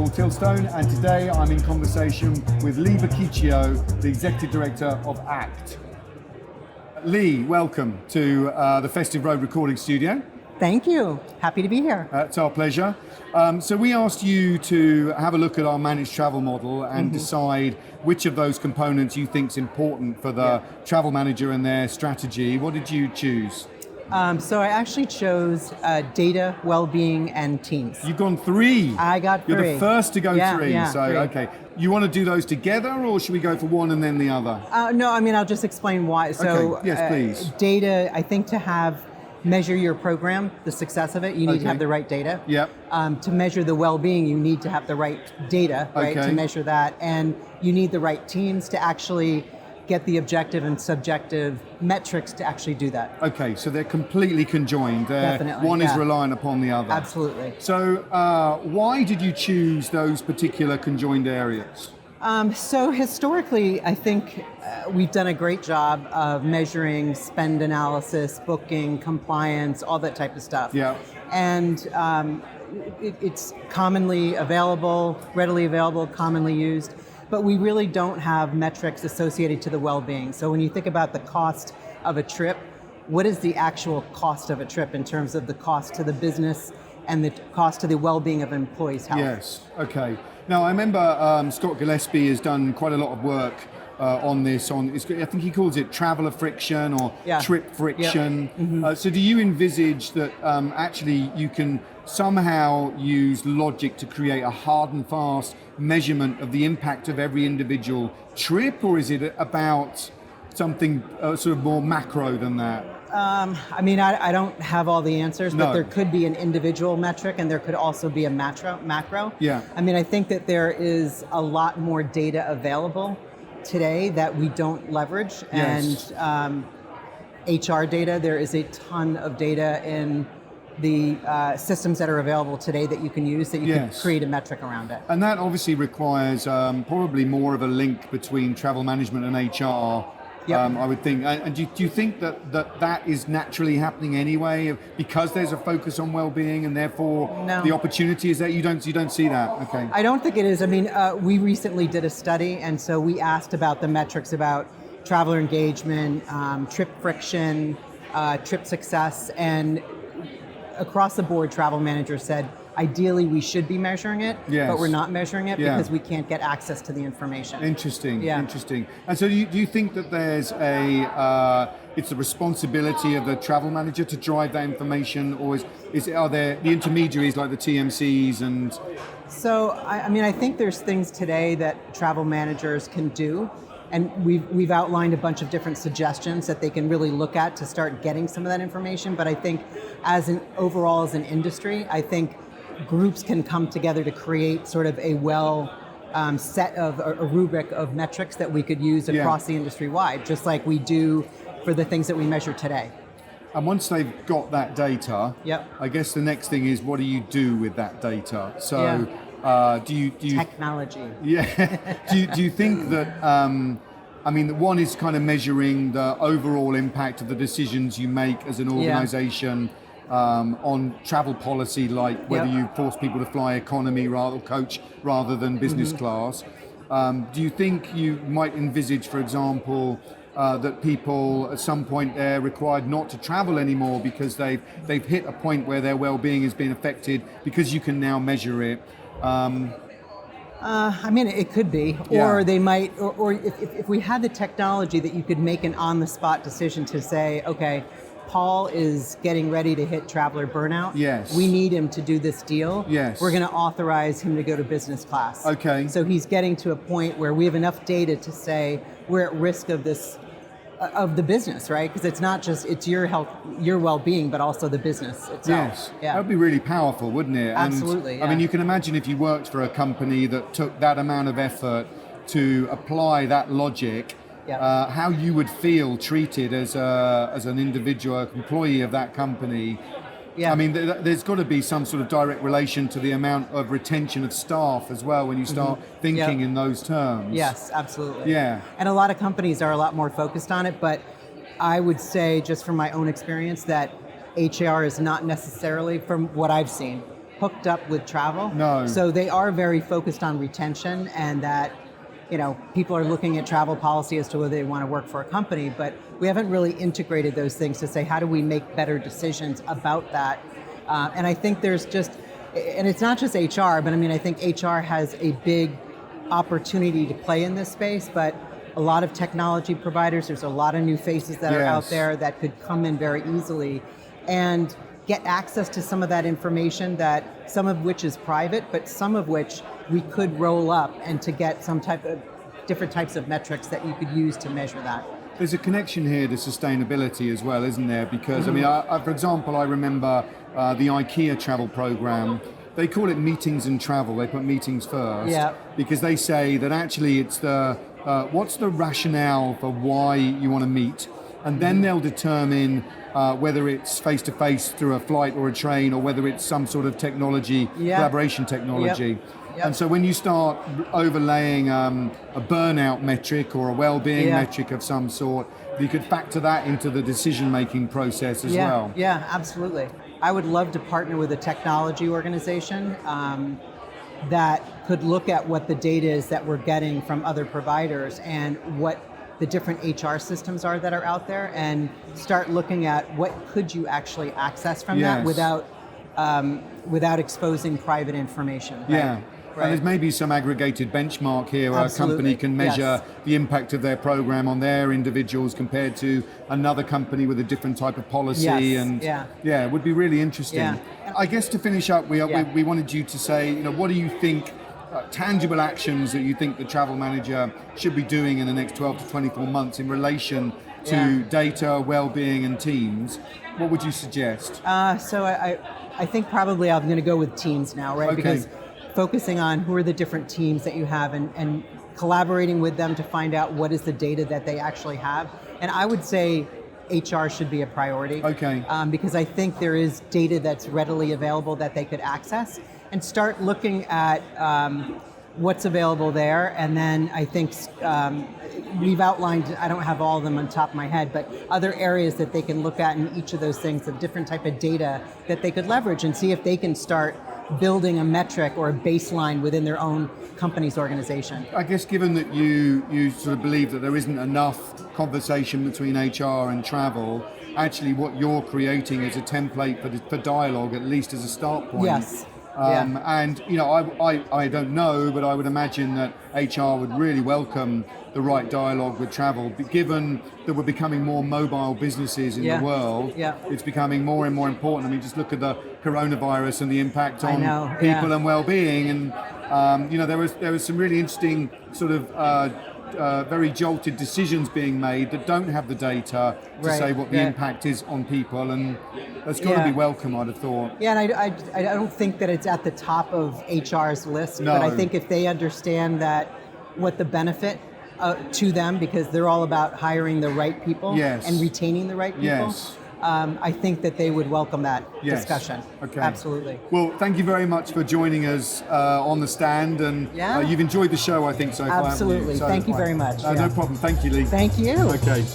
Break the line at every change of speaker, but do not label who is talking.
called Tilstone, and today I'm in conversation with Leigh Bochicchio, the Executive Director of ACTE. Leigh, welcome to the Festive Road Recording Studio.
Thank you. Happy to be here.
It's our pleasure. So we asked you to have a look at our managed travel model and decide which of those components you think is important for the travel manager and their strategy. What did you choose?
So I actually chose data, well-being, and teams.
You've gone three.
I got three.
You're the first to go three. So,
three.
Okay. You want to do those together, or should we go for one and then the other?
No, I mean, I'll just explain why. So,
okay. Yes, please.
Data, I think to measure your program, the success of it, you need to have the right data.
Yep.
To measure the well-being, you need to have the right data, right, to measure that. And you need the right teams to actually get the objective and subjective metrics to actually do that.
Okay, so they're completely conjoined.
Definitely,
one is reliant upon the other.
Absolutely.
So why did you choose those particular conjoined areas?
So historically, I think we've done a great job of measuring spend analysis, booking, compliance, all that type of stuff.
Yeah.
And it's commonly available, readily available, commonly used, but we really don't have metrics associated to the well-being. So when you think about the cost of a trip, what is the actual cost of a trip in terms of the cost to the business and the cost to the well-being of employees' health?
Yes, okay. Now I remember Scott Gillespie has done quite a lot of work on this. I think he calls it traveller friction or trip friction. Yep. So do you envisage that actually you can somehow use logic to create a hard and fast measurement of the impact of every individual trip, or is it about something sort of more macro than that?
I mean, I don't have all the answers, but there could be an individual metric and there could also be a macro.
Yeah.
I mean, I think that there is a lot more data available today that we don't leverage.
Yes.
And HR data, there is a ton of data in the systems that are available today that you can use, that you can create a metric around it.
And that obviously requires probably more of a link between travel management and HR. I would think. And do you think that is naturally happening anyway, because there's a focus on well-being and therefore the opportunity is that you don't see that? Okay.
I don't think it is. I mean, we recently did a study, and so we asked about the metrics about traveler engagement, trip friction, trip success, and across the board, travel managers said, ideally, we should be measuring it, but we're not measuring it because we can't get access to the information.
Interesting, interesting. And so do you think that there's it's the responsibility of the travel manager to drive that information, or are there the intermediaries like the TMCs and...
So, I mean, I think there's things today that travel managers can do, and we've outlined a bunch of different suggestions that they can really look at to start getting some of that information. But I think overall as an industry, I think groups can come together to create sort of a set of a rubric of metrics that we could use across the industry wide, just like we do for the things that we measure today.
And once they've got that data, I guess the next thing is, what do you do with that data? So do you
technology?
Do you think that I mean, one is kind of measuring the overall impact of the decisions you make as an organization on travel policy, like whether you force people to fly economy or coach rather than business class. Do you think you might envisage, for example, that people at some point they're required not to travel anymore because they've hit a point where their well-being has been affected because you can now measure it?
I mean, it could be, or they might, or if we had the technology that you could make an on-the-spot decision to say, okay, Paul is getting ready to hit traveler burnout.
Yes.
We need him to do this deal.
Yes.
We're going to authorize him to go to business class.
Okay.
So he's getting to a point where we have enough data to say we're at risk of this, of the business, right? Because it's not just, it's your health, your well-being, but also the business itself.
Yes. That would be really powerful, wouldn't it?
Absolutely.
I mean, you can imagine if you worked for a company that took that amount of effort to apply that logic, how you would feel treated as an individual employee of that company. I mean, there's got to be some sort of direct relation to the amount of retention of staff as well when you start thinking in those terms.
Yes, absolutely.
Yeah.
And a lot of companies are a lot more focused on it, but I would say, just from my own experience, that HR is not necessarily, from what I've seen, hooked up with travel.
No.
So they are very focused on retention, and that, people are looking at travel policy as to whether they want to work for a company, but we haven't really integrated those things to say, how do we make better decisions about that? And I think there's just, and it's not just HR, but I think HR has a big opportunity to play in this space, but a lot of technology providers, there's a lot of new faces that are out there that could come in very easily and get access to some of that information, that some of which is private, but some of which we could roll up and to get some type of different types of metrics that you could use to measure that.
There's a connection here to sustainability as well, isn't there? Because for example, I remember the IKEA travel program. They call it meetings and travel. They put meetings first because they say that actually it's what's the rationale for why you want to meet, and then they'll determine whether it's face-to-face through a flight or a train, or whether it's some sort of technology, collaboration technology. And so when you start overlaying a burnout metric or a well-being metric of some sort, you could factor that into the decision-making process as well.
Yeah, absolutely. I would love to partner with a technology organization that could look at what the data is that we're getting from other providers and what the different HR systems are that are out there, and start looking at what could you actually access from that without exposing private information. Right?
Yeah. Right. And there's maybe some aggregated benchmark here where a company can measure the impact of their program on their individuals compared to another company with a different type of policy. It would be really interesting.
Yeah.
I guess to finish up, we wanted you to say, what do you think, tangible actions that you think the travel manager should be doing in the next 12 to 24 months in relation to data, well-being and teams? What would you suggest?
So I think probably I'm going to go with teams now, right?
Okay.
Because focusing on who are the different teams that you have and collaborating with them to find out what is the data that they actually have. And I would say HR should be a priority.
Okay.
Because I think there is data that's readily available that they could access, and start looking at what's available there. And then I think we've outlined, I don't have all of them on top of my head, but other areas that they can look at in each of those things, of different type of data that they could leverage, and see if they can start building a metric or a baseline within their own company's organization.
I guess given that you sort of believe that there isn't enough conversation between HR and travel, actually what you're creating is a template for dialogue, at least as a start point.
Yes.
And I don't know, but I would imagine that HR would really welcome the right dialogue with travel, given that we're becoming more mobile businesses in the world. It's becoming more and more important. I mean, just look at the coronavirus and the impact on people and well-being. And there was some really interesting sort of very jolted decisions being made that don't have the data to say what the impact is on people, and that's got to be welcome, I'd have thought.
Yeah, and I don't think that it's at the top of HR's list, but I think if they understand that what the benefit to them, because they're all about hiring the right people and retaining the right people, I think that they would welcome that discussion.
Okay.
Absolutely.
Well, thank you very much for joining us on the stand, and you've enjoyed the show, I think, so far.
Absolutely.
So
thank you very much.
No problem. Thank you, Leigh.
Thank you.
Okay.